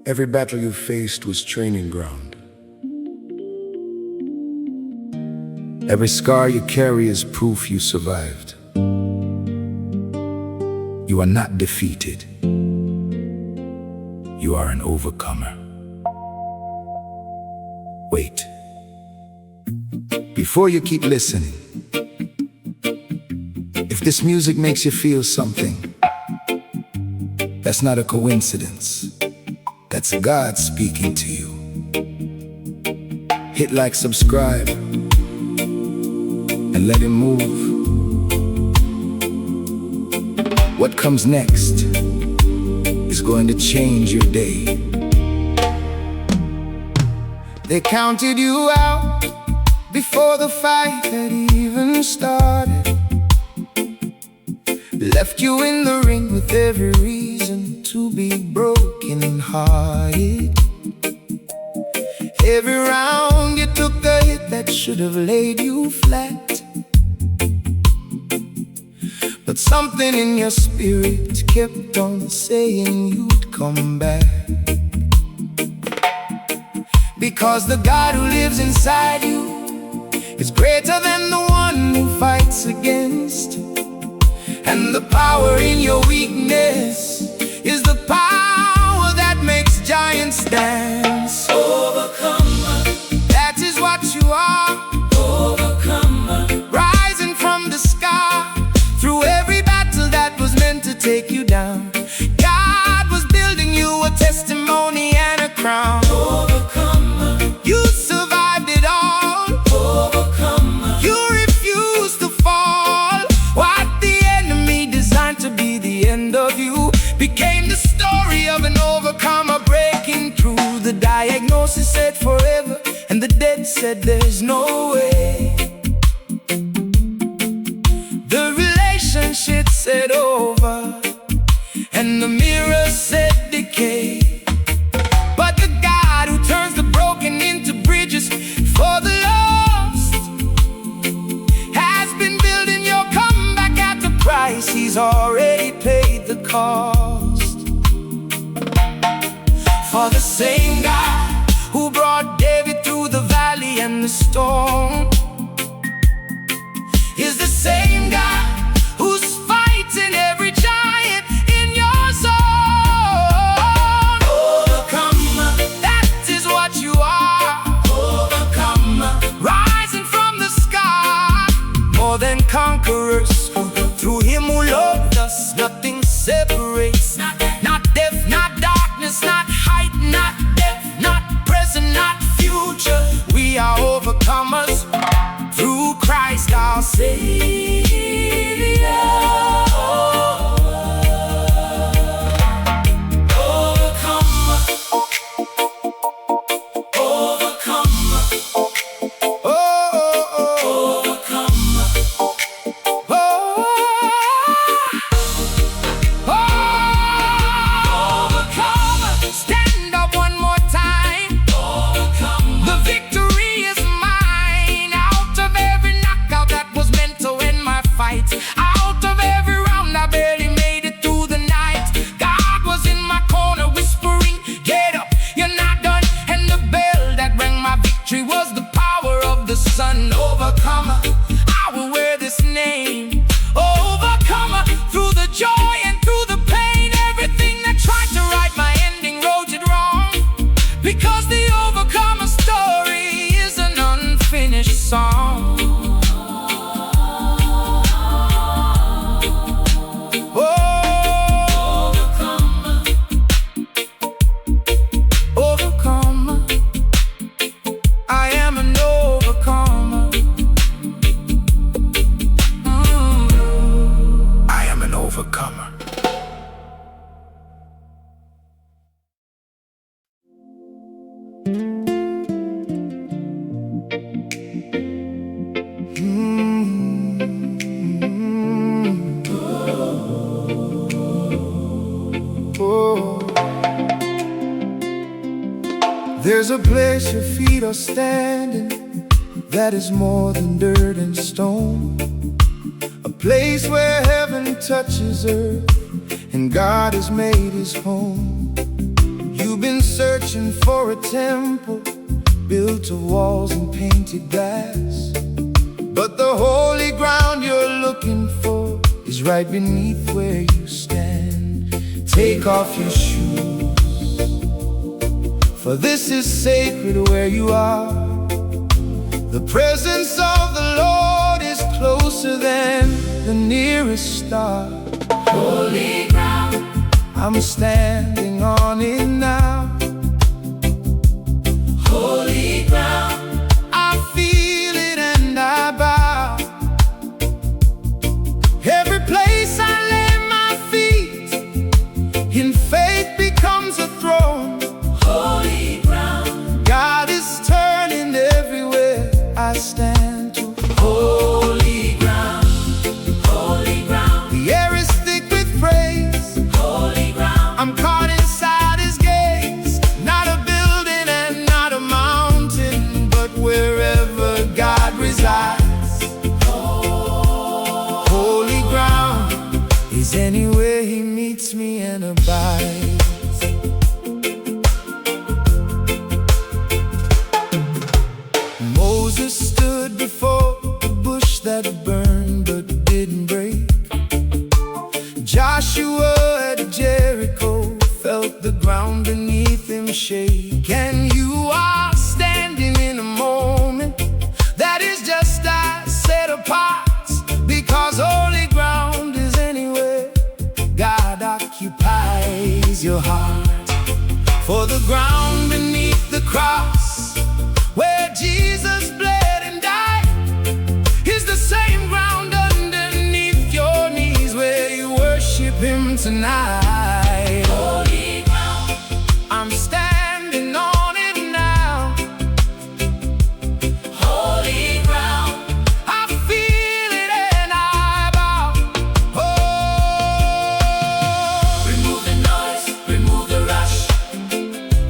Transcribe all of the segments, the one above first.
Every battle you faced was training ground. Every scar you carry is proof you survived. You are not defeated. You are an overcomer. Wait. Before you keep listening, if this music makes you feel something, that's not a coincidence. That's God speaking to you. Hit like, subscribe, and let Him move. What comes next is going to change your day. They counted you out before the fight had even started. Left you in the ring with every reason to be broken-hearted. Every round you took the hit that should have laid you flat. But something in your spirit kept on saying you'd come back. Because the God who lives inside you is greater than the one who fights against. And the power in your weakness is the power that makes giants dance. Overcomer, that is what you are. overcomer, Rising from the sky, through every battle that was meant to take you down. God was building you a testimony and a crown. overcomer, You survived it all. overcomer, You refused to fall. What the enemy designed to be the end of you became the story of an overcomer breaking through. The diagnosis said forever, and the dead said there's no way. The relationship said over, and the mirror said decay. But the God who turns the broken into bridges for the lost has been building your comeback at the price. He's already paid the cost. For the same God who brought David through the valley and the storm is the same God who's fighting every giant in your zone. overcomer, That is what you are. overcomer, Rising from the sky, more than conquerors. Through Him who loved us, nothing separates. Not death, not darkness, not height, not depth, not present, not future. We are overcomers through Christ our Savior. overcomer, overcomer, Oh, oh, oh, overcomer, oh, oh. Overcomer. Stand up one more time. overcomer, The victory is mine. Out of every knockout that was meant to end my fight. Out of every round I barely made it through the night. God was in my corner whispering, get up, you're not done. And the bell that rang my victory was the power of the sun. Overcomer, I will wear this name. Overcomer, through the joy and through the pain. Everything that tried to write my ending wrote it wrong. Because the overcomer story is an unfinished song. Oh, overcomer. I am an overcomer. I am an overcomer. Oh. There's a place your feet are standing that is more than dirt and stone. A place where heaven touches earth and God has made His home. You You've been searching for a temple built of walls and painted glass, but the holy ground you're looking for is right beneath where you stand. Take off your shoes, for this is sacred where you are. The presence of the Lord is closer than the nearest star. Holy ground, I'm standing on it now. holy ground, I feel it and I bow. Every place I lay my feet in faith becomes a throne. holy ground, God is turning everywhere I stand to. holy ground, holy ground, The air is thick with praise. holy ground, I'm caught inside His gaze. Not a building and not a mountain, but wherever God resides. Holy ground is anywhere He meets me and abides. Moses stood before a bush that burned but didn't break. Joshua at Jericho felt the ground beneath him shake. And you are standing in a moment that is just as set apart, because holy ground is anywhere God occupies your heart. For the ground beneath the cross, where Jesus bled and died, is the same ground underneath your knees where you worship Him tonight. holy ground, I'm standing on it now. holy ground, I feel it and I bow. Oh, remove the noise, remove the rush.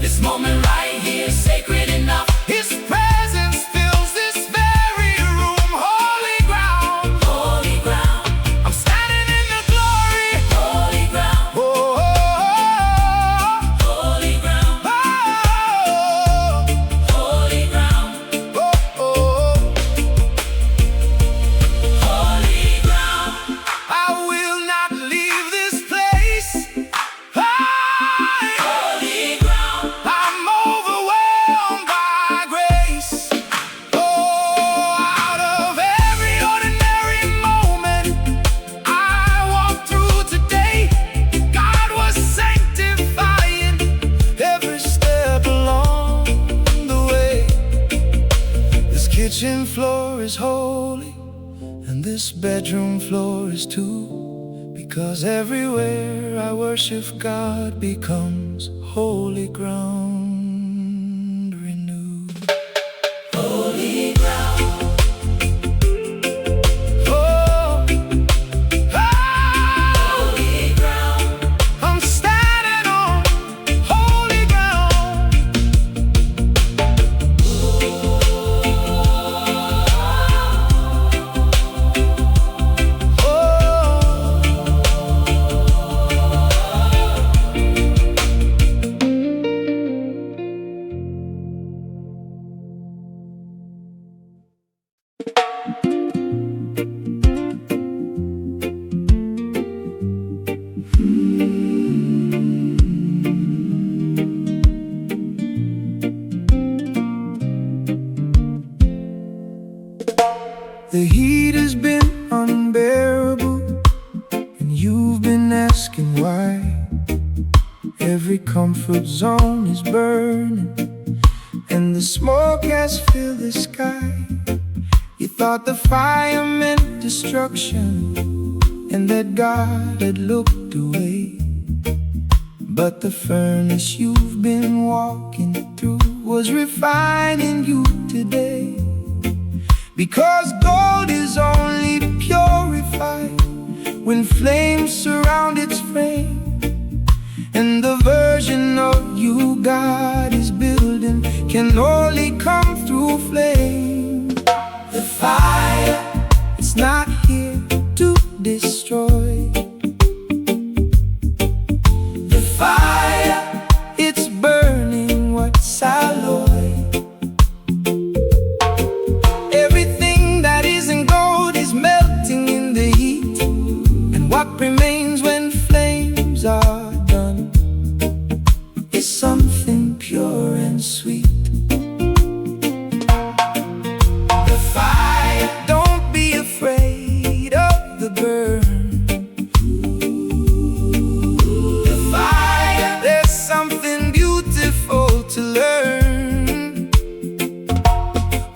This moment right here is sacred enough. His presence fills this very room. Holy ground, Holy ground, I'm standing in the glory. holy ground, Oh, oh, holy ground, oh, holy ground, oh, oh, oh. holy ground, I will not leave this place. holy ground, I'm overwhelmed by grace. Oh, out of every ordinary moment I walked through today, God was sanctifying every step along the way. This kitchen floor is holy, and this bedroom floor is too, because everywhere I worship God becomes holy ground renewed. holy ground, Oh, holy ground, I'm standing on holy ground. The heat has been unbearable, and you've been asking why. Every comfort zone is burning, and the smoke has filled the sky. You thought the fire meant destruction, and that God had looked away. But the furnace you've been walking through was refining you today. Because gold is only purified when flames surround its frame, and the version of you God is building can only come through flame. The fire, it's not here to destroy. The fire, it's burning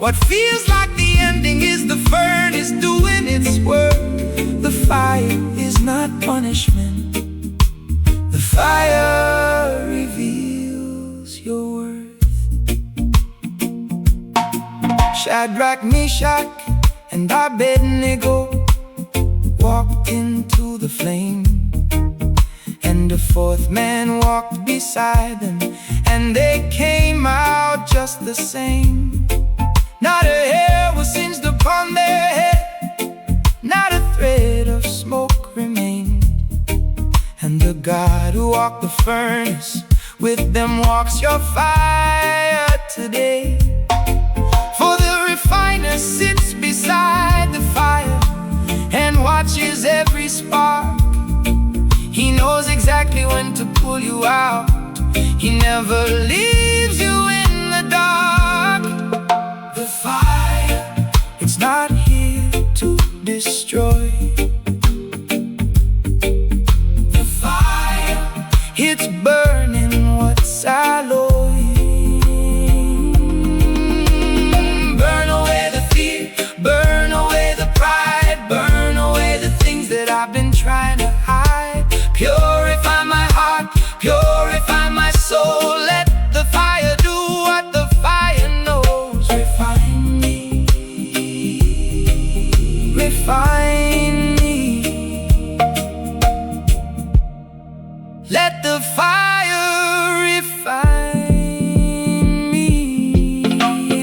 What feels like the ending is the furnace doing its work. The fire is not punishment. The fire reveals your worth. Shadrach, Meshach, and Abednego walked into the flame, and a fourth man walked beside them, and they came out just the same. Not a hair was singed upon their head, not a thread of smoke remained. And the God who walked the furnace with them walks your fire today. For the refiner sits beside the fire and watches every spark. He knows exactly when to pull you out. He never leaves you in the dark. The fire, it's not here to destroy. The fire, it's burning what's alloy. Burn away the fear, burn away the pride, burn away the things that I've been trying to hide. Purify my heart, purify my soul. Let the fire do what the fire knows. Refine me, refine me. Let the fire refine me.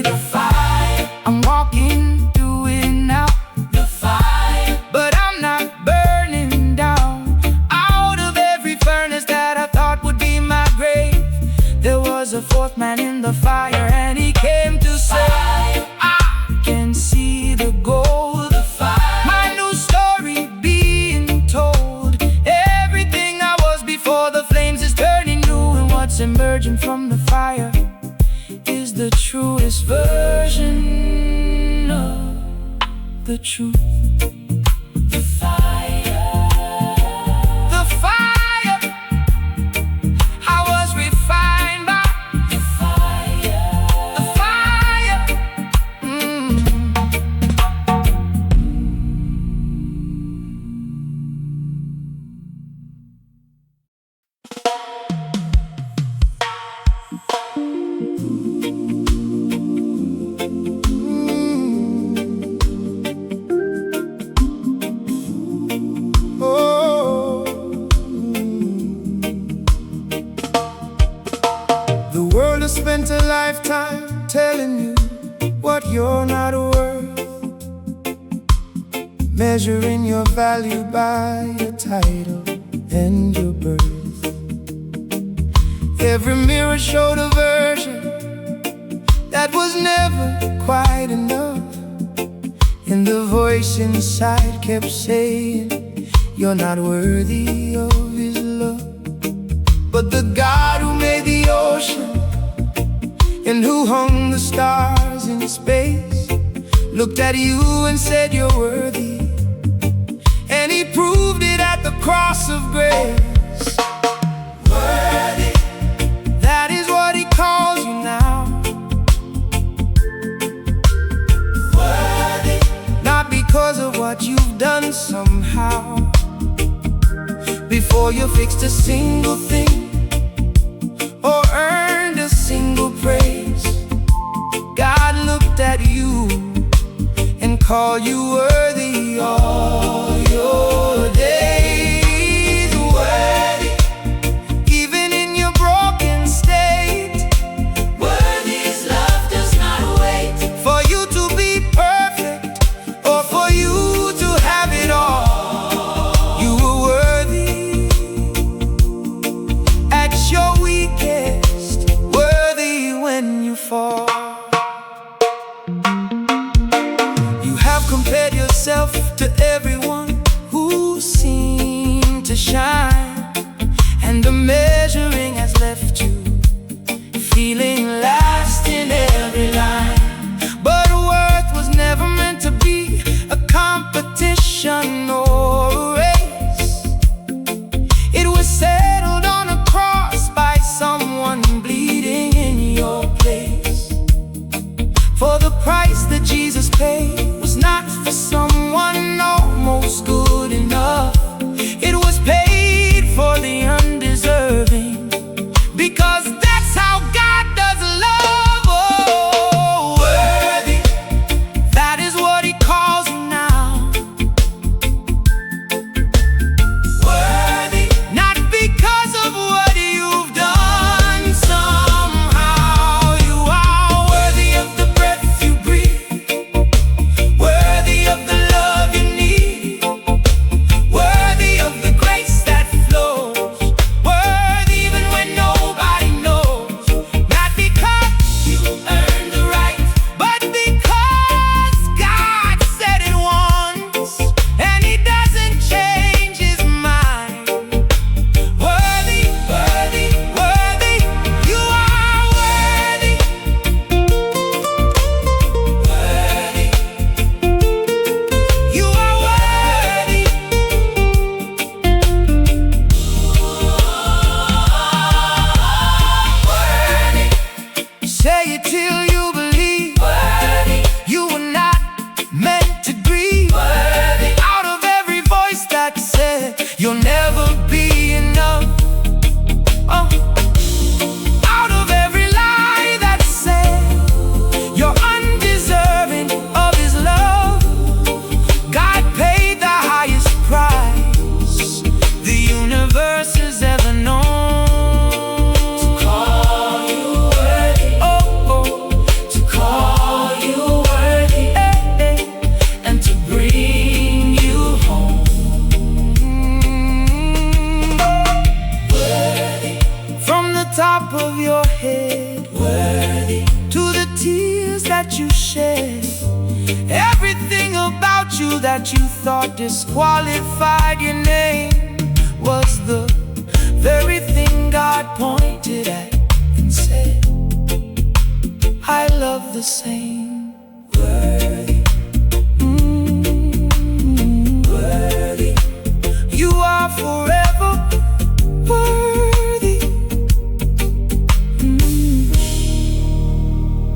The fire, I'm walking through it now. The fire, but I'm not burning down. Out of every furnace that I thought would be my grave, there was a fourth man in the fire, and he came to say, I can see the gold. The fire, my new story being told. Everything I was before the flames is turning new, and what's emerging from the fire is the truest version of the truth. The fire, the fire, I was refined by the fire, the fire. The world has spent a lifetime telling you what you're not worth, measuring your value by your title and your birth. Every mirror showed a version that was never quite enough, and the voice inside kept saying, you're not worthy of His love. But the God who made the ocean and who hung the stars in space looked at you and said, you're worthy. And He proved it at the cross of grace. Worthy, that is what He calls you now. Worthy, not because of what you've done somehow. Before you fixed a single thing or earned a single praise, God looked at you and called you worthy all your days. Worthy, even in your broken state. Worthy's love does not wait for you to be perfect or for you to have it all. You were worthy at your weakest, worthy when you fall. You have compared yourself to everyone who's seen paid was not for someone almost good enough. It was paid for the undeserving, because that's how God does love. Oh, worthy, that is what He calls you now. Worthy, not because of what you've done. Somehow you are worthy of the breath you breathe, worthy of the love you need, worthy of the grace that flows, worthy even when nobody knows. Not because you earned the right, but because God said it once, and He doesn't change His mind. Worthy, worthy, worthy, you are worthy. Worthy, you are worthy. Worthy, say it till you believe. Worthy, you were not meant to grieve. Worthy, out of every voice that said you'll never be enough. Oh, out of every lie that said you're undeserving of His love, God paid the highest price the universe has ever known. To call you worthy, oh, oh, to call you worthy, and to bring you home. Worthy, from the top of your head, worthy, to the tears that you shed. Everything about you that you thought disqualified your name was the very thing God pointed at and said, I love the same. Worthy, worthy, you are forever worthy.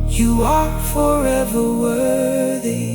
You are forever worthy.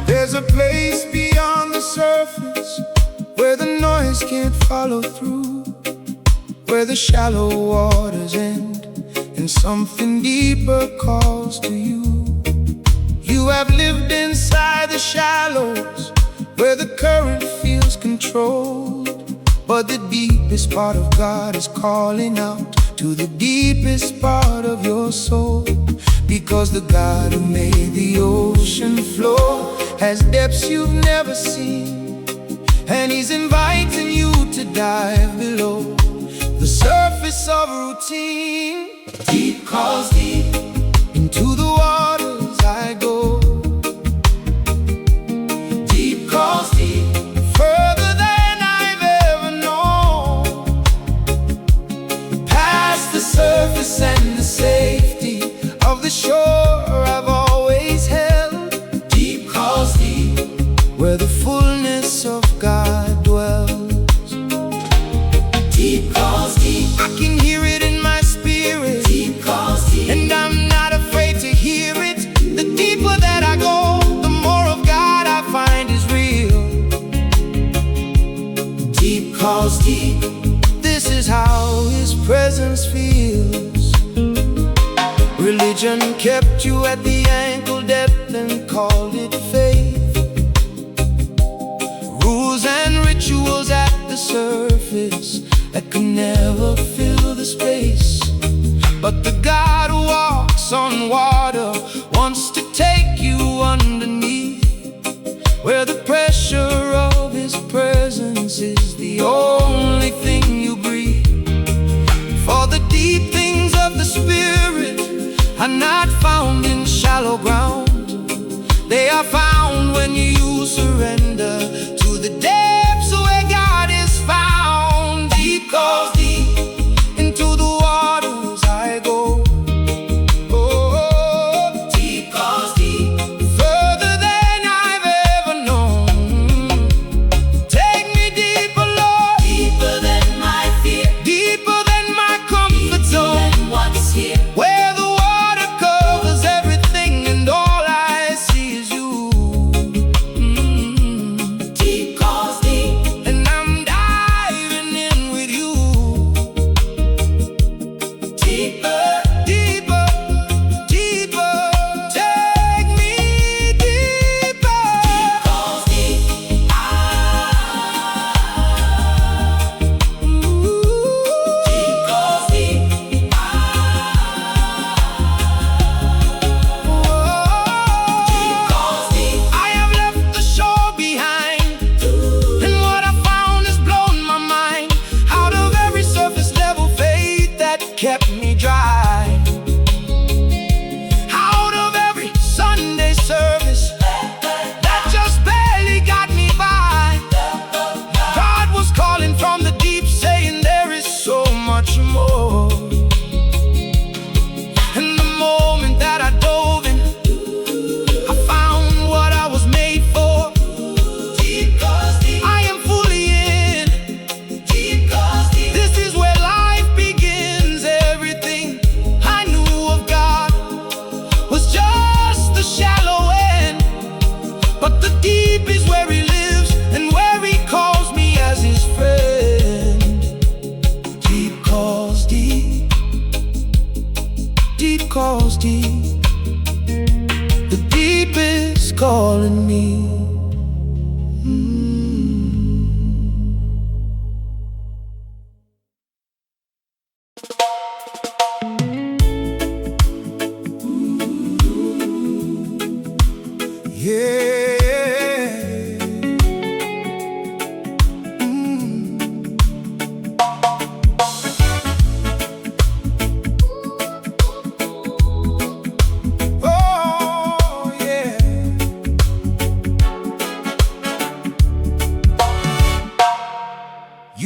There's a place beyond the surface where the noise can't follow through, where the shallow waters end and something deeper calls to you. You have lived inside the shallows where the current feels controlled, but the deepest part of God is calling out to the deepest part of your soul. Because the God who made the ocean flow has depths you've never seen, and He's inviting you to dive below the surface of routine. Deep calls deep, into the waters I go. Deep calls deep, further than I've ever known. Past the surface and the safety of the shore I've always held. Deep calls deep, where the fullness of God dwells. Deep calls deep, I can hear it in my spirit. Deep calls deep, and I'm not afraid to hear it. The deeper that I go, the more of God I find is real. Deep calls deep, this is how His presence feels. Religion kept you at the ankle depth and called it faith. Rules and rituals at the surface that could never fill the space. But the God who walks on water wants to take you underneath, where the pressure of His presence is the only thing you breathe. For the deep things of the Spirit are not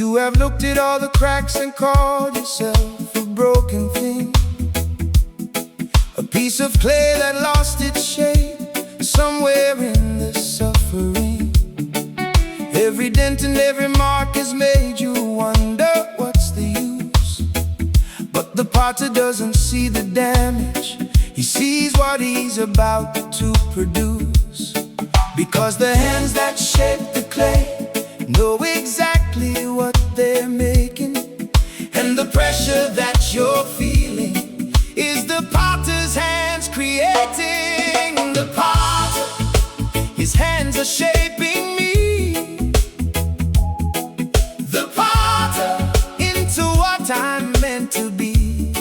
You have looked at all the cracks and called yourself a broken thing, a piece of clay that lost its shape somewhere in the suffering. Every dent and every mark has made you wonder what's the use. But the potter doesn't see the damage, he sees what he's about to produce. Because the hands that shape the clay know exactly what they're making, and the pressure that you're feeling is the potter's hands creating. The potter, his hands are shaping me, the potter, into what I'm meant to be.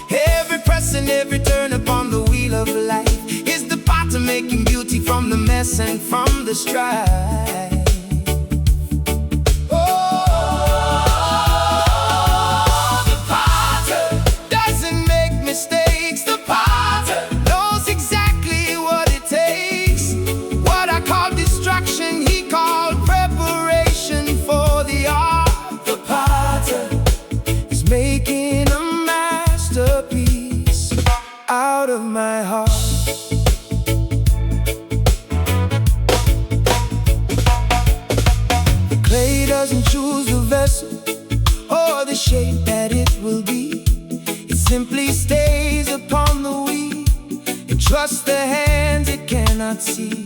Every press and every turn upon the wheel of life is the potter making beauty from the mess and from the strife. Out of my heart, the clay doesn't choose the vessel or the shape that it will be. It simply stays upon the wheel and trusts the hands it cannot see.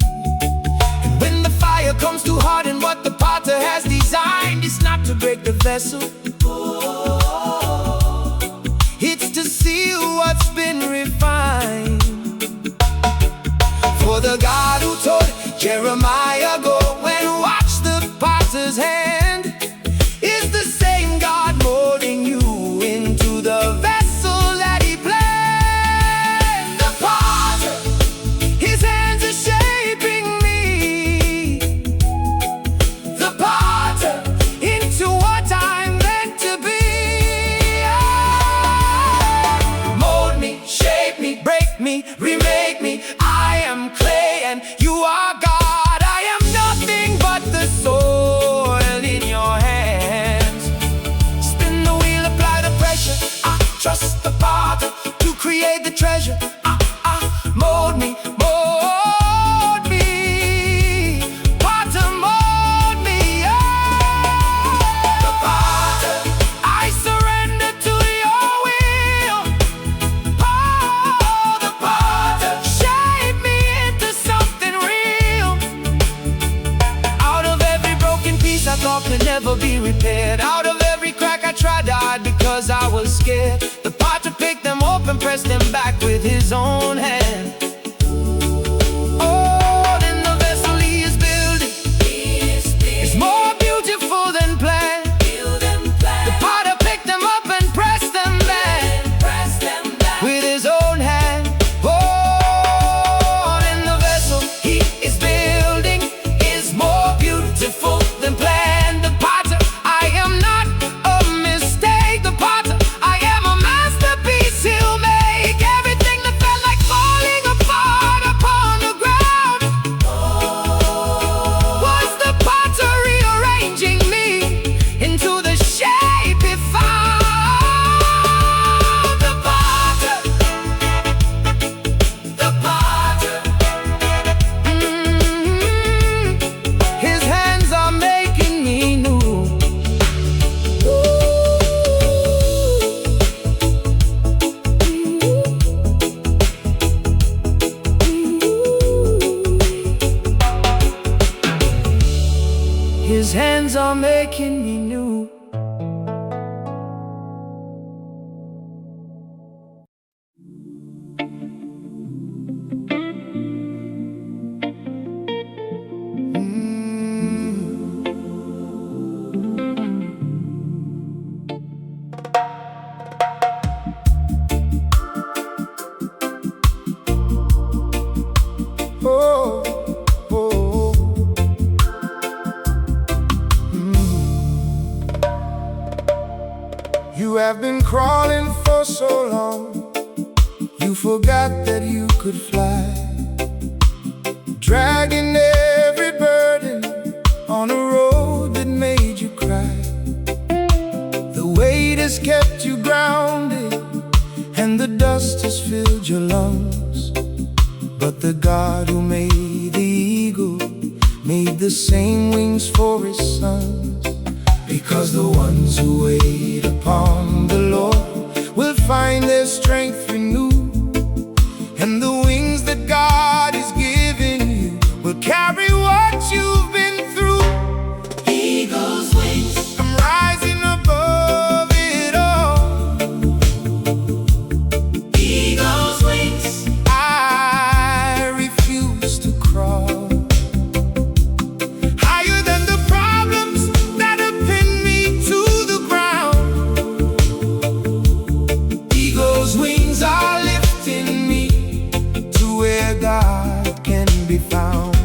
And when the fire comes to harden what the potter has designed, it's not to break the vessel, it's to see what's been refined. For the God who told Jeremiah, go and watch the potter's hand, is the same God molding you into the vessel that he planned. The potter, his hands are shaping me, the potter, into what I'm meant to be. Break me, remake me. I am clay and you are God. I am nothing but the soil in your hands. Spin the wheel, apply the pressure. I trust the potter to create the treasure. Mold me, mold me. Potter, mold me, the potter, I surrender to your will. I thought could never be repaired. Out of every crack I tried to hide because I was scared. The potter picked them up and pressed them back with his own hand. Oh, then the vessel he is building is more beautiful than planned. The potter picked them up and pressed them back with his own hand. Oh, then the vessel he is building is more beautiful than planned. His hands are making me new. You have been crawling for so long, you forgot that you could fly, dragging every burden on a road that made the same wings for his sons, because the ones who wait upon the Lord will find their strength renewed, and the wings that God is giving you will carry what you've been through. Eagle's wings, I'm rising above it all. eagle's wings, I refuse to crawl higher than the problems that have pinned me to the ground. Eagle's wings are lifting me to where God can be found.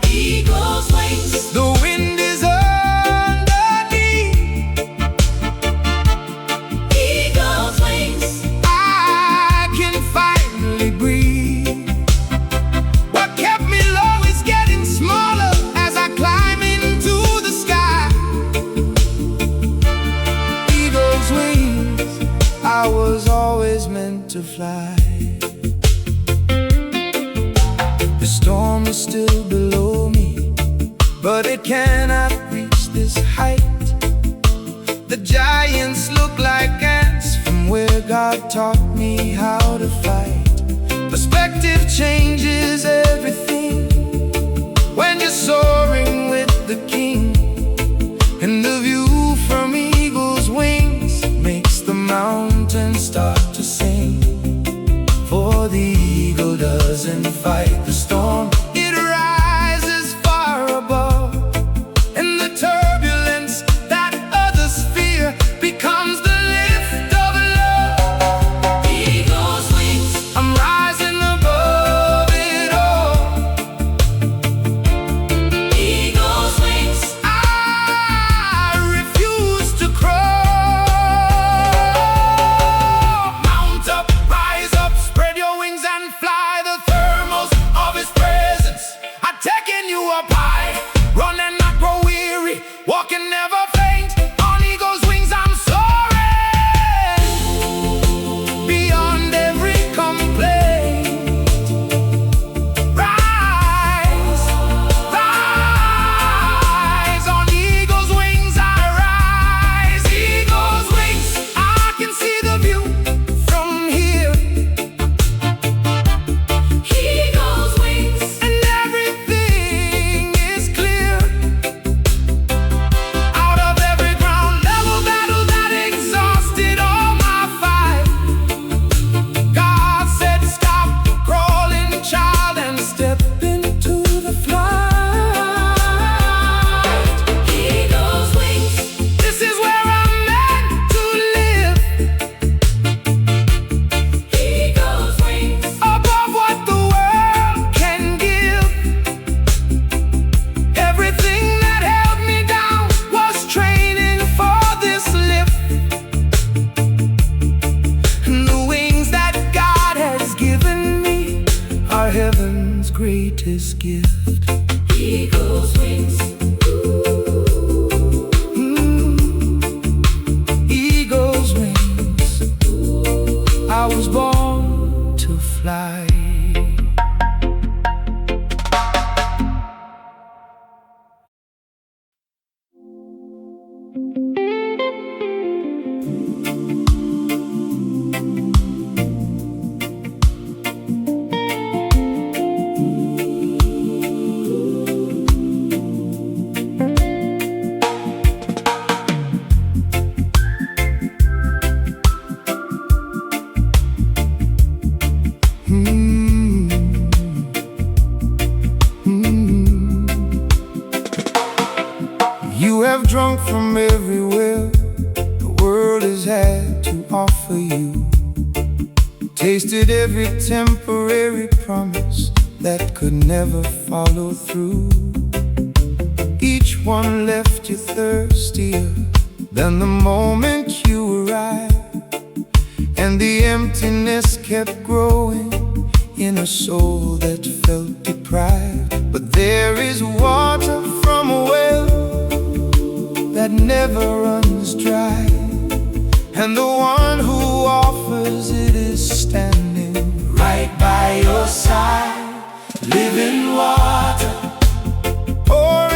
eagle's wings, The wind is underneath. eagle's wings, I can finally breathe. What kept me low is getting smaller as I climb into the sky. Eagle's wings, I was always meant to fly. The storm is still below me, but it cannot reach this height. The giants look like ants from where God taught me how to fight. Perspective changes everything when you're soaring with the King, and the view from eagle's wings makes the mountains start to sing. For the eagle doesn't fight the storm, it rises far above, and the turbulence that others fear becomes the lift of love. eagle's wings, I'm rising above it all. eagle's wings, I refuse to crawl. Mount up, rise up, spread your wings and fly. The thermals of his presence are taking you up high. Run and not grow weary, walk and never faint. On eagle's wings I'm soaring beyond every complaint. Rise, rise, on eagle's wings I rise. Eagle's wings, I can see the view from here, eagle's wings, and everything is clear. Out of every ground level battle that exhausted all my fight, God said stop crawling, child, and step into the flight. eagle's wings, This is where I'm meant to live, eagle's wings, above what the world can give. Everything that held me down was training for this lift, and the wings that God has given me are heaven's greatest gift. eagle's wings, Eagle's wings, I was born to fly. You have drunk from everywhere the world has had to offer you, tasted every temporary promise that could never follow through. Each one left you thirstier than the moment you arrived, and the emptiness kept growing in a soul that felt deprived. But there is water from a well that never runs dry, and the one who offers it is standing right by your side. Living water, pour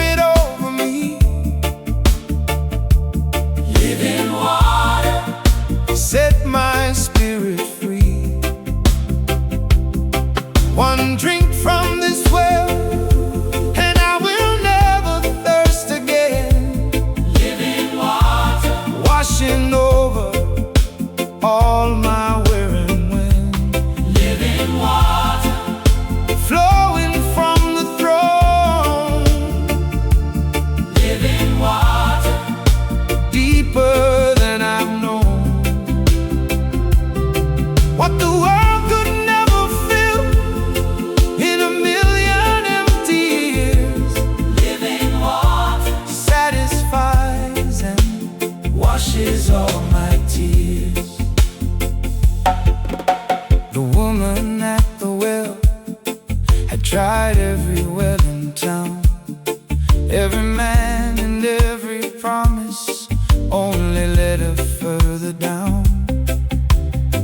Every man and every promise only led her further down.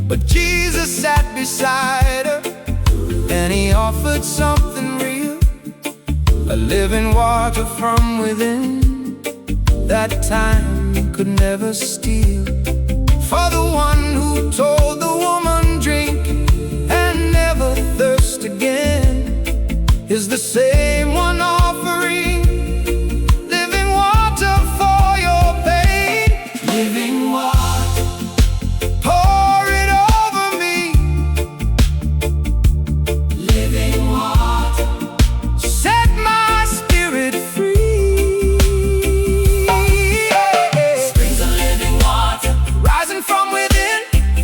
But Jesus sat beside her, and he offered something real, a living water from within that time could never steal. For the one who told the woman, drink and never thirst again, is the same one offering living water for your pain. Living water, pour it over me. Living water, set my spirit free. Springs of living water, Rising from within,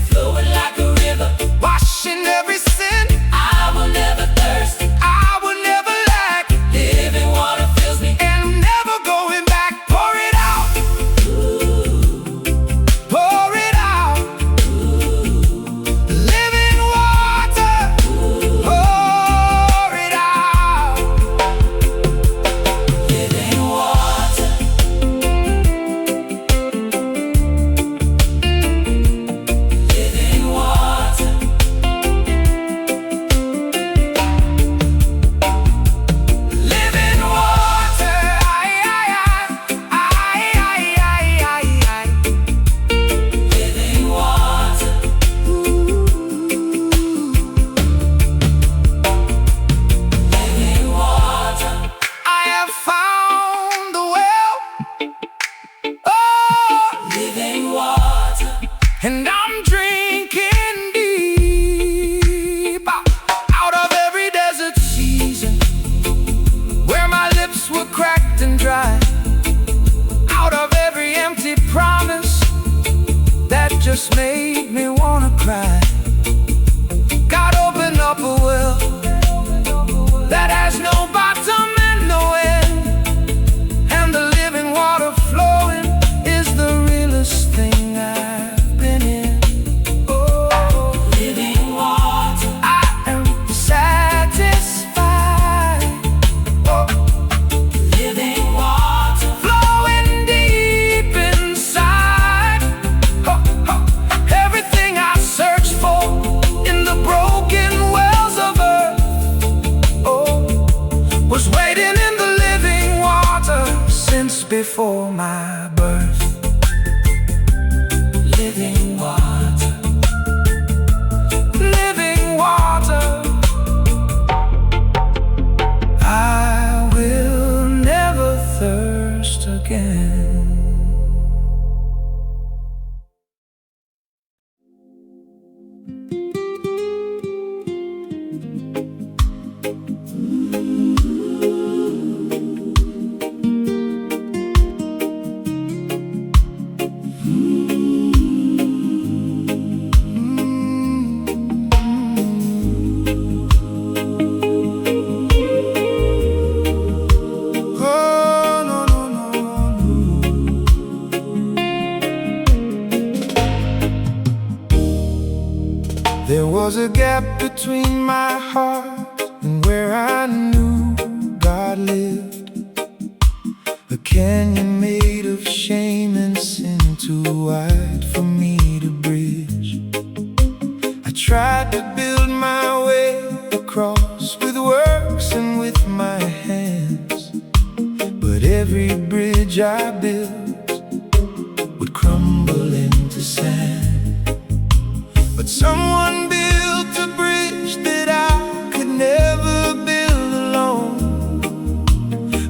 flowing like a river. washing every sin. I will never thirst. I will never lack, Living water fills me. and I'm never going back. Pour it out, pour it out. Living water, pour it out. Living water. Living water. Living water, Living water. Living water. I have found the well, oh, Living water. and I'm drinking deep out of every desert season where my lips were cracked and dry, out of every empty promise that just made me wanna cry. God opened up a well that has no bottom and no end, and the living water flowing is the realest thing I've been in. Oh, Living water. I am satisfied. Oh, Living water. flowing deep inside. Oh, oh. Everything I searched for in the broken wells of earth, oh, was waiting in the living water since before my birth. Living water. Living water, I will never thirst again. Oh, no, no, no, no. There was a gap between my heart and where I knew God lived, a canyon made of shame and sin too wide for me to bridge. I tried to build my way across with works and with my hands, but every bridge I built would crumble into sand. But someone built a bridge that I could never build alone,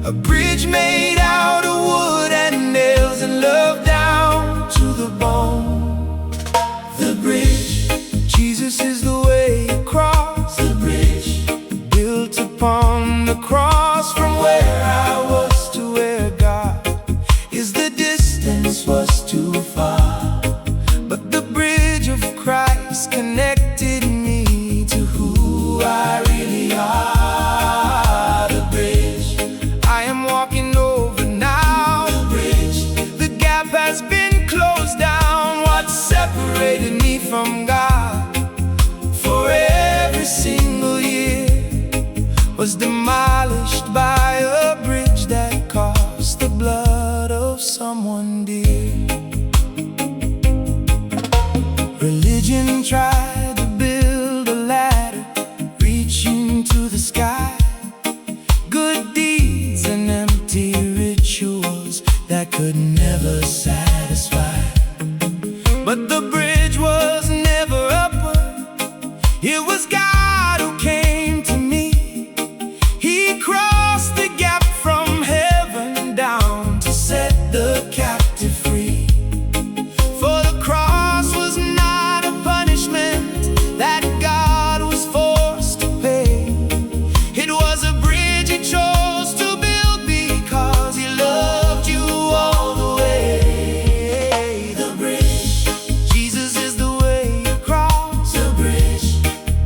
a bridge made out of wood and nails and love down to the bone. The bridge. Jesus is the way across, The bridge. built upon the cross. From where I was to where God is, the distance was too far, but the bridge of Christ connected me to who I really are. The bridge I am walking over now, The bridge. the gap has been closed down. What separated me from God for every single year was demolished by a bridge that cost that could never satisfy. But the bridge was never upward. It was God who came to me. He crossed the gap from heaven down to set the captive free. For the cross was not a punishment that God was forced to pay. It was a bridge He chose to build because He loved you all the way. The bridge, Jesus is the way you cross. The bridge,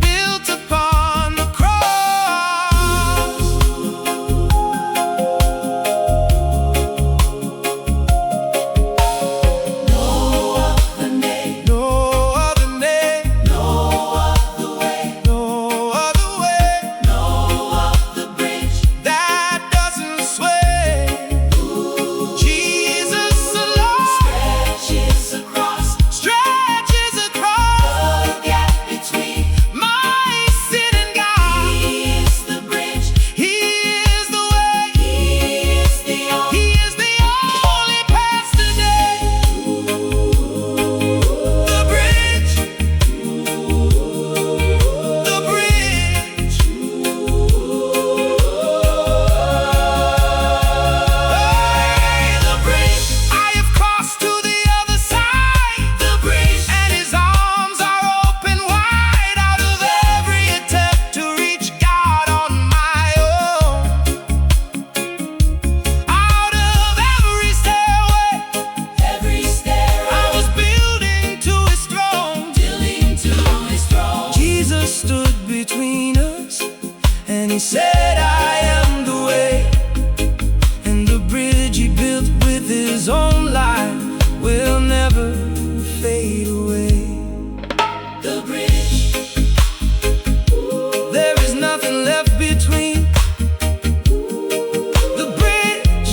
built upon the cross. No other name, No other name, no other way, no other way no other bridge. that doesn't sway. Jesus alone Stretches across stretches across the gap between. my sin and God. He is the bridge. He is the way. He is the only. He is the only path today. The bridge, the bridge. Hey, the bridge. I have crossed to the other side. The bridge. And His arms are open wide. Out of every attempt to reach God on my own, out of every stairway Every stairway I was building to His throne, building to His throne. Jesus stood between us and He said, I am the way. And the bridge He built with His own life will never fade away. The bridge. There is nothing left between. The bridge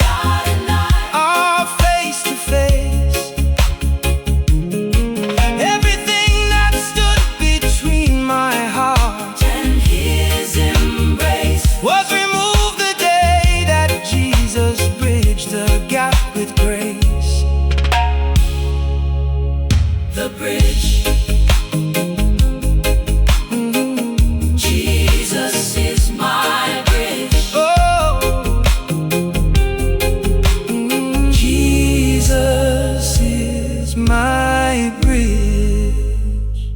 God and I. are face to face. Everything that stood between my heart And His embrace. was removed the day that Jesus bridged the gap with grace. The bridge. Jesus is my bridge. Oh, Jesus is my bridge.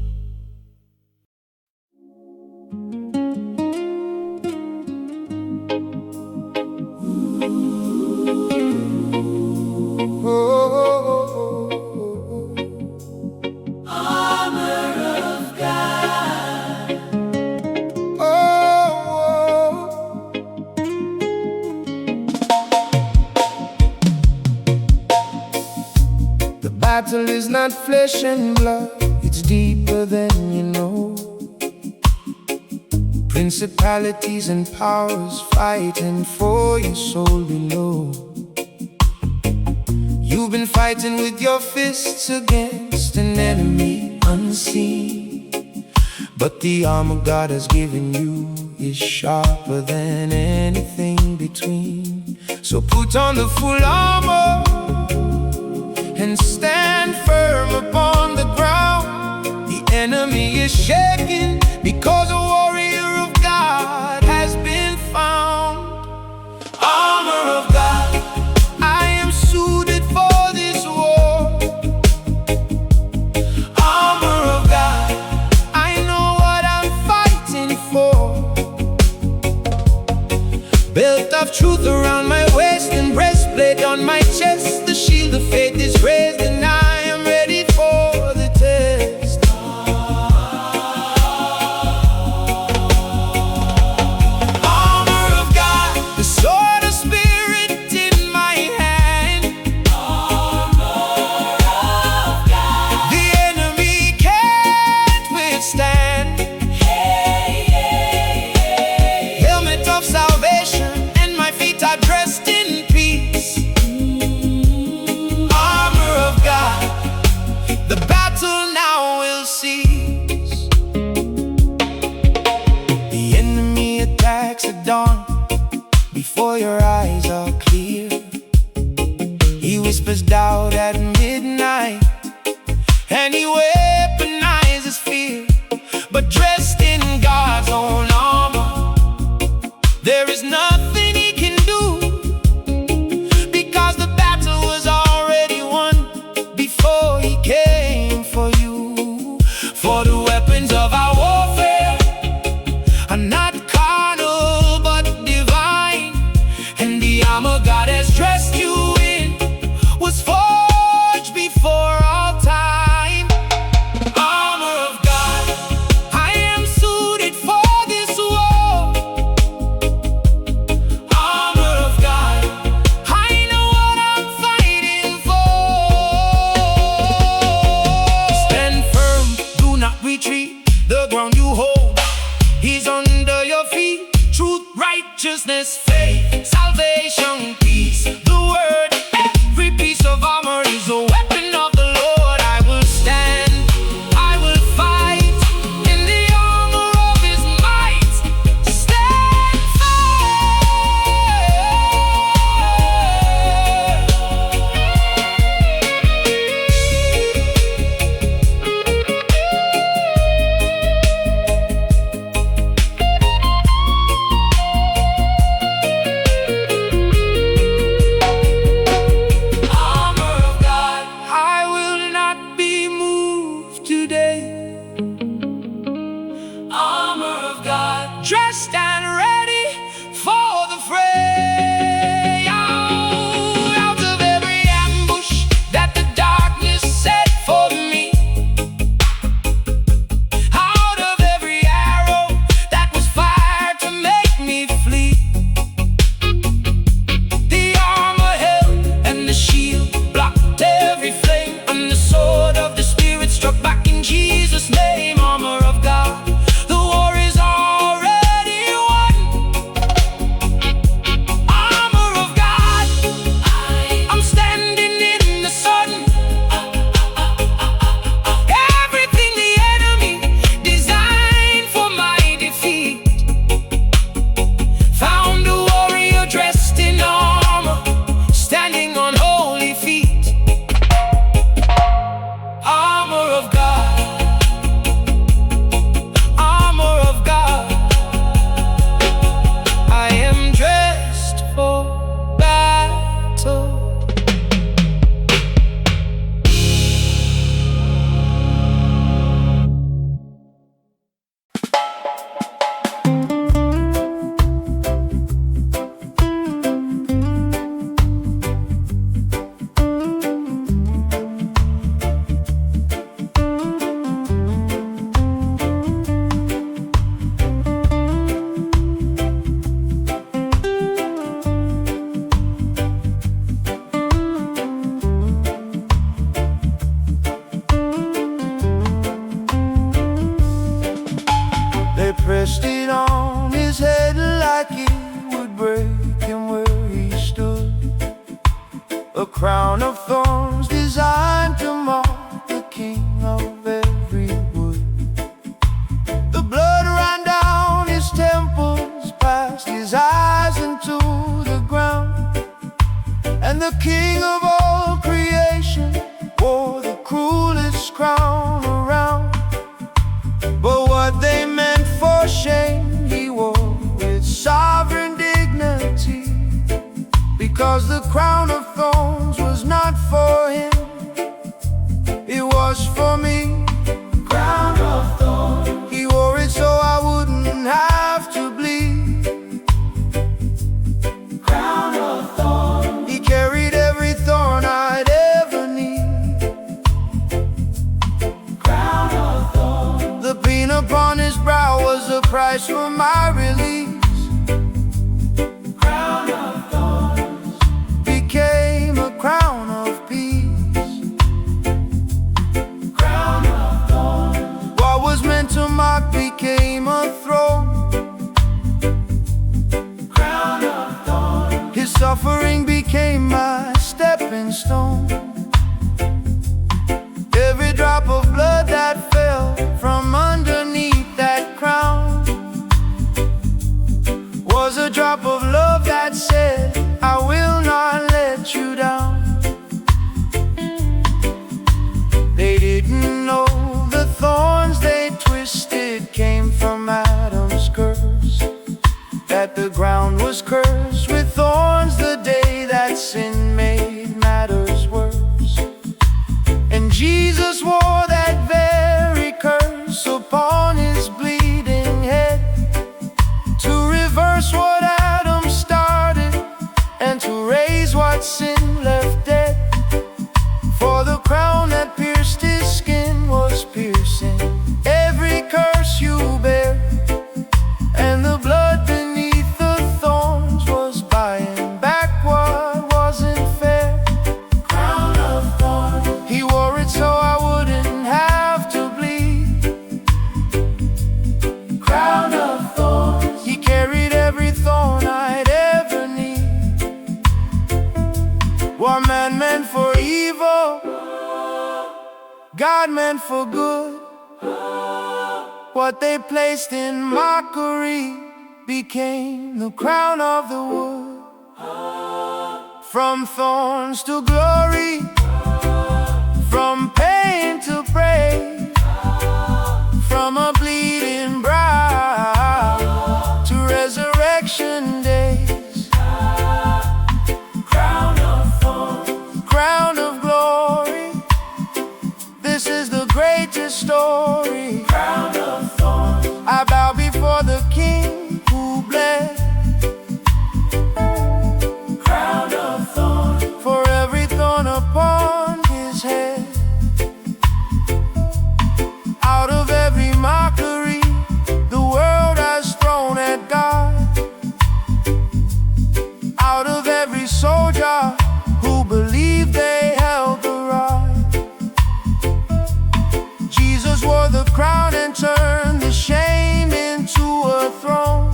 Armor of God. The battle is not flesh and blood, it's deeper than you know. Principalities and powers fighting for your soul below. You've been fighting with your fists against an enemy unseen, but the armor God has given you is sharper than anything between. So put on the full armor and stand firm upon the ground. The enemy is shaking because a warrior of God has been found. Armor of God, I am suited for this war. Armor of God, I know what I'm fighting for. Belt of truth around my waist and breastplate on my chest. The shield of faith is raised and I am ready for the test. Armor of God, the sword of spirit in my hand. Armor of God. The enemy can't withstand. Hey, hey, hey. Helmet of salvation and my feet are whispers doubt at midnight, and he weaponizes fear, but dressed in God's own armor, there is nothing he can do, because the battle was already won before he came for you. For the weapons of our warfare are not carnal but divine, and the armor God has dressed you in was forged before all time. Armor of God, I am suited for this war. Armor of God, I know what I'm fighting for. Stand firm, do not retreat. The ground you hold, He's under your feet. Truth, righteousness, faith, salvation, peace. The word, every piece of armor is a weapon of the Lord. I will stand, I will fight in the armor of His might. Stand armor of God, I will not be moved today. Armor of God, dressed and ready for the fray. Out of every ambush that the darkness set for me, out of every arrow that was fired to make me flee, the armor held and the shield blocked every flame, and the sword of the Spirit struck back in Jesus' name. Armor of God, the war is already won. Armor of God, I'm standing in the sun. Everything the enemy designed for my defeat, found a warrior dressed in armor, standing on holy feet. Armor of God, armor of God, I am dressed for battle. They pressed it on his head like it would break him where he stood. A crown of thorns designed to mark the king of every wood. The blood ran down his temples, past his eyes into the ground, and the king of all creation wore the cruelest crown around. But what they meant for shame, he wore with sovereign dignity, because the crown of thorns was not for him, it was for me. Crown of thorns, he wore it so I wouldn't have to bleed. Crown of thorns, he carried every thorn I'd ever need. Crown of thorns, the pain upon his brow was the price for my release. Crown of thorns became a crown of peace. Crown of thorns, what was meant to mock became a throne. Crown of thorns, his suffering became my stepping stone. Every drop of blood that fell from underneath that crown was a drop of love that said, I will not let you down. raise what sin left dead. For the crown that pierced his skin was piercing every curse you bear, and the blood beneath the thorns was buying back what wasn't fair. Crown of thorns, He wore it so I wouldn't have to bleed. crown of thorns, He carried every thorn I'd ever need. What man meant for evil, God meant for good. What they placed in mockery became the crown of the wood. From thorns to glory, from pain to praise, from a bleeding brow to resurrection days. crown of thorns, Crown of glory, this is the greatest story. crown of thorns, I bow before the King who bled. crown of thorns, For every thorn upon his head, out of every mockery the world has thrown at God, out of every soldier who believed they held the rod, Jesus wore the crown and turned the shame into a throne.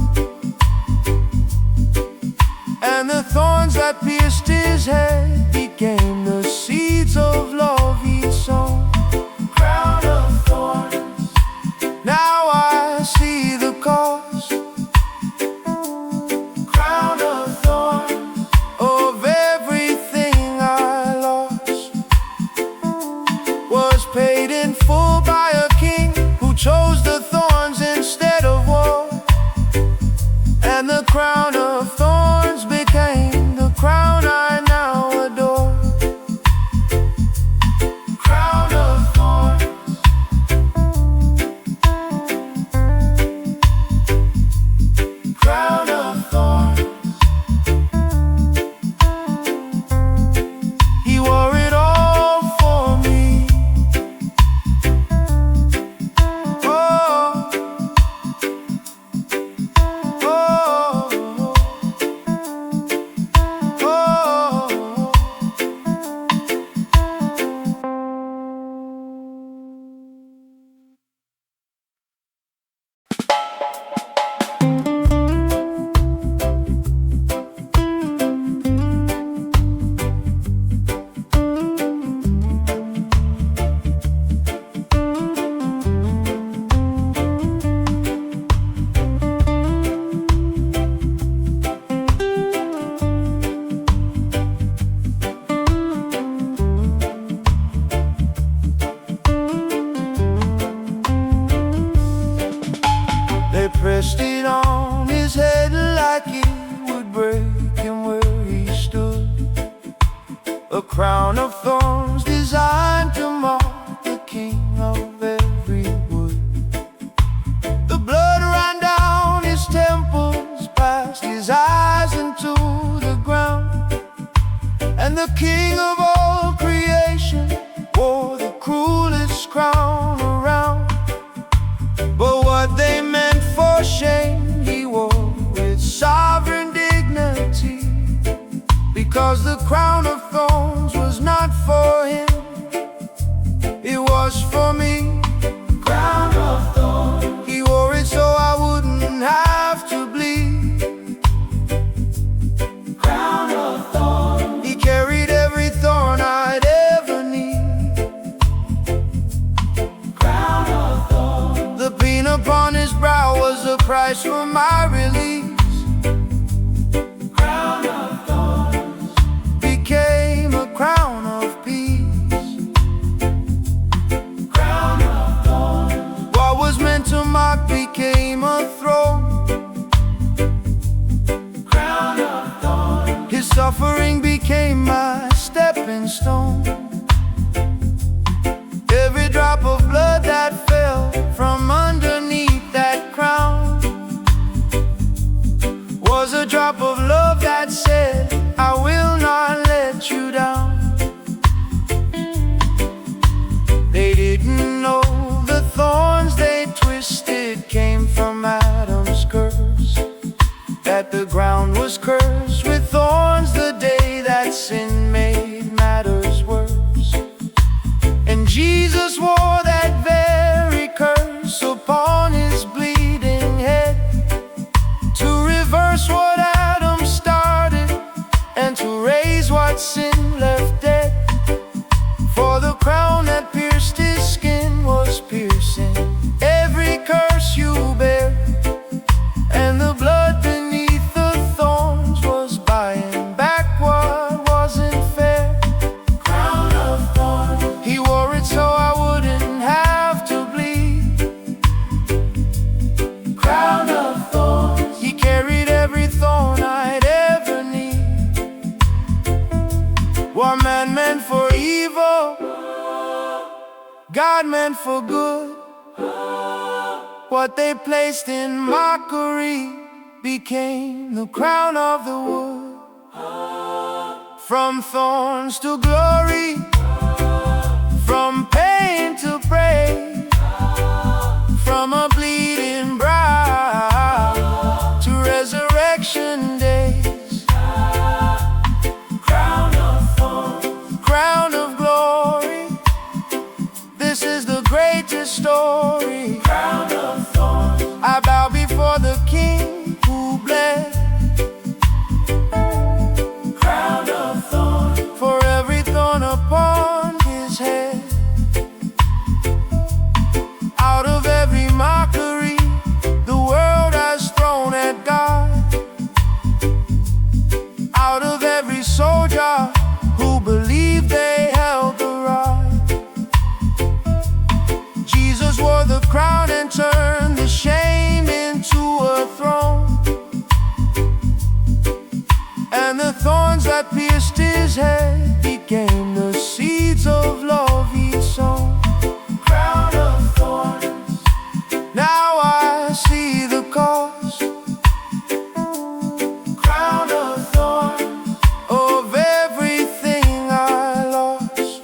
And the thorns that pierced his head became the seeds of love he'd sown. crown of thorns, Now I see the cost crown of thorns, of everything I lost was paid in full by a king who chose the thorns instead of war. And the crown of thorns became the crown I now adore. crown of thorns, crown of thorns, He wore it all for me. Oh, oh, oh. They pressed it on his head like it would break him where he stood. A crown of thorns designed to mark the king of every wood. The blood ran down his temples, past his eyes into the ground. And the king of all creation wore the cruelest crown around. But what they meant for shame, he wore with sovereign dignity, because the crown of thorns was not for him, it was for me. crown of thorns, He wore it so I wouldn't have to bleed. crown of thorns, He carried every thorn I'd ever need. crown of thorns, The pain upon his brow was the price for my release. crown of thorns, Became a crown of peace. crown of was cursed with thorns the day that sin made matters worse. And Jesus wore that very curse upon his bleeding head, to reverse what Adam started and to raise what sin left dead. For the crown that pierced his skin was piercing every curse you bear, and the blood beneath the thorns was buying back what wasn't fair. Crown of thorns, he wore it so I wouldn't have to bleed. Crown of thorns, he carried every thorn I'd ever need. What man meant for evil, God meant for good. What they placed in mockery became the crown of the wood. From thorns to glory, from pain to praise, from a bleeding brow to resurrection days. Crown of thorns, crown of glory, this is the greatest story. Crown of thorns, I bow before the King who bled. Crown of thorns, for every thorn upon his head. Out of every mockery the world has thrown at God, out of every soldier who believed they held the rod, Jesus wore the crown and turned the shame into a throne. And the thorns that pierced his head became the seeds of love he'd sown. Crown of thorns, now I see the cost. Crown of thorns, of everything I lost,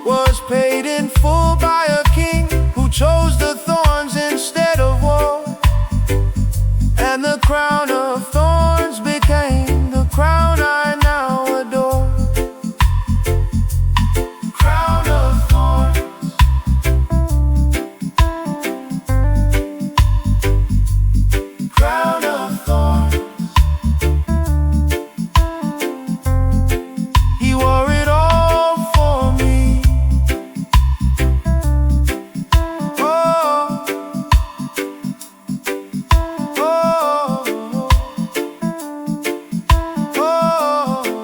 was paid in full by a king who chose the thorns instead of war. And the crown of thorns became the crown I now adore. Crown of thorns, crown of thorns, he wore it all for me. Oh, oh, oh.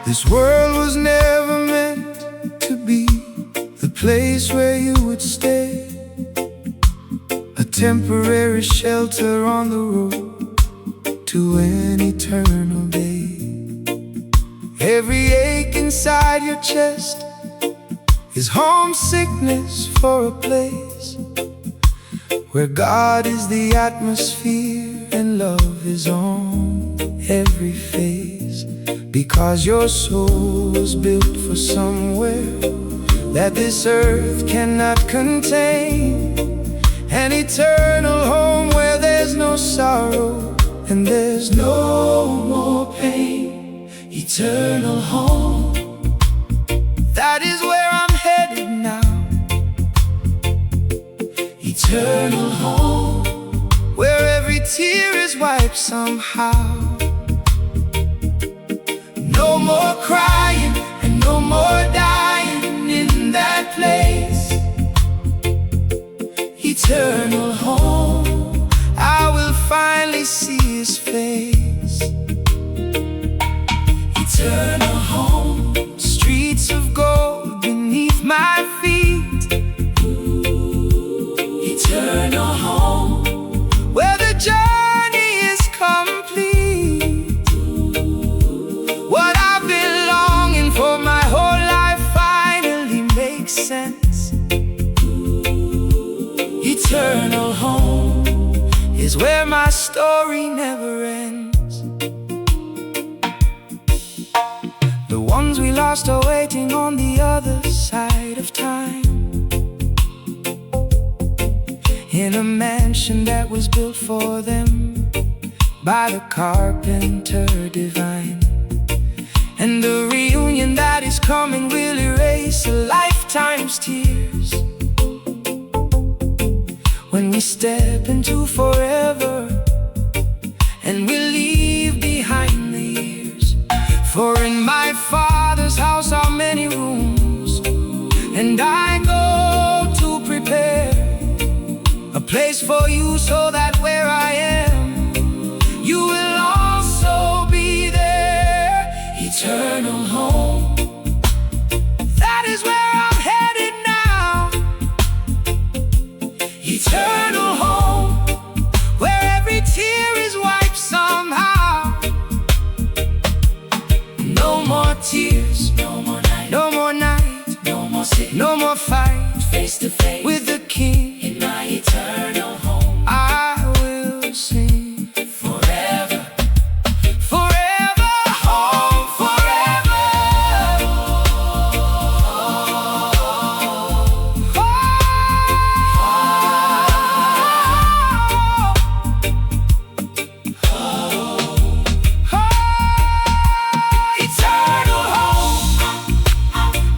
This world was never meant to be the place where you would stay, a temporary shelter on the road to an eternal day. Every ache inside your chest is homesickness for a place where God is the atmosphere and love is on every face. Because your soul was built for somewhere that this earth cannot contain, an eternal home where there's no sorrow and there's no more pain. Eternal home, that is where I'm headed now. Eternal home, where every tear is wiped somehow. No more crying and no more dying in that place. Eternal home, I will finally see his face. Eternal home, streets of gold beneath my feet. Eternal home, where the journey is complete. What I've been longing for my whole life eternal home is where my story never ends. The ones we lost are waiting on the other side of time, in a mansion that was built for them by the carpenter divine. And the reunion that is coming will erase a lifetime's tears, when we step into forever and we leave behind the years. For in my Father's house are many rooms, and I go to prepare a place for you, so that where I am, you will also be there. Eternal home, that is where I'm headed now. Eternal home, where every tear is wiped somehow. No more tears, no more night, no more night, no more sin, no more fight, face to face with the King. In my eternal home, I will sing forever, forever, home forever. Eternal home,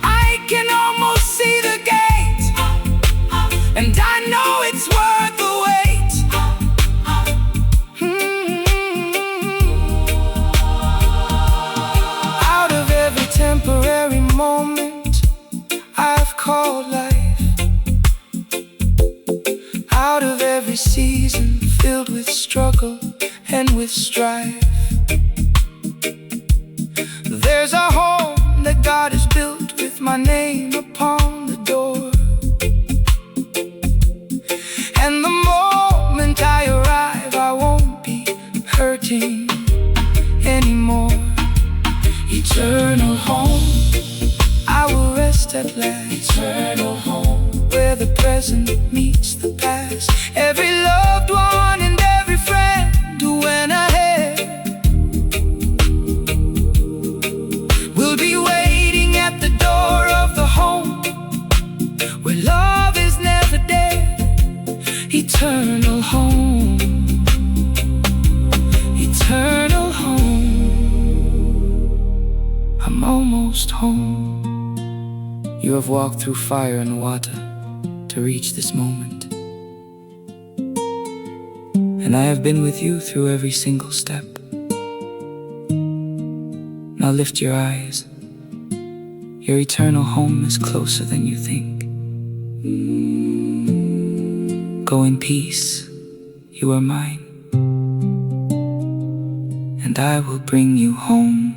I can almost see the gate, and I know it's worth the wait. Out of every temporary moment I've called life, out of every season filled with struggle and with strife, there's a home that God has built with my name upon the door. And the moment I arrive, I won't be hurting anymore. Eternal home, I will rest at last. Eternal home, where the present meets the past. Every loved one and every friend who went ahead will be waiting at the door of the home where love is never dead. Eternal home, eternal home. I'm almost home. You have walked through fire and water to reach this moment, and I have been with you through every single step. Now lift your eyes. Your eternal home is closer than you think. Go in peace, you are mine, and I will bring you home.